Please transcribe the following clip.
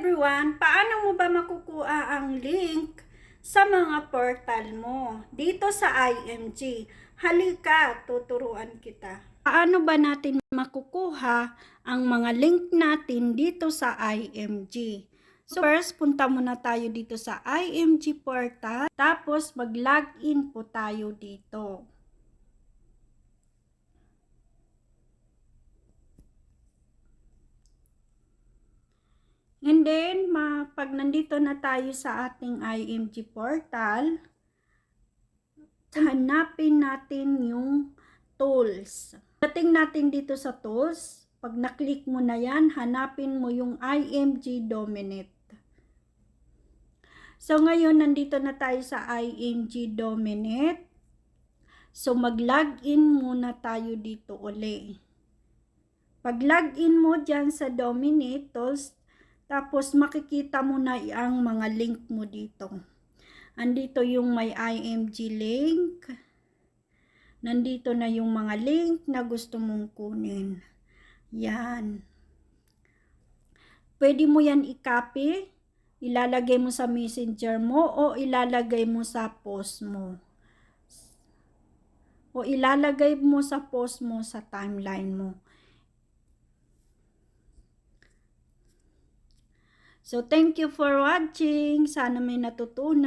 everyone! Paano mo ba makukuha ang link sa mga portal mo dito sa IMG? Halika, tuturuan kita. Paano ba natin makukuha ang mga link natin dito sa IMG? So first, punta muna tayo dito sa IMG portal. Tapos mag-login po tayo dito. And then, pag nandito na tayo sa ating IMG portal, hanapin natin yung tools. Dating natin dito sa tools, pag naklik mo na yan, hanapin mo yung IMG Dominate. So, ngayon, nandito na tayo sa IMG Dominate. So, mag-login muna tayo dito uli. Pag login mo dyan sa Dominate Tools, tapos makikita mo na ang mga link mo dito. Andito yung may IMG link. Nandito na yung mga link na gusto mong kunin. Yan. Pwede mo yan i-copy, ilalagay mo sa messenger mo o ilalagay mo sa post mo. O ilalagay mo sa post mo sa timeline mo. So, thank you for watching. Sana may natutunan.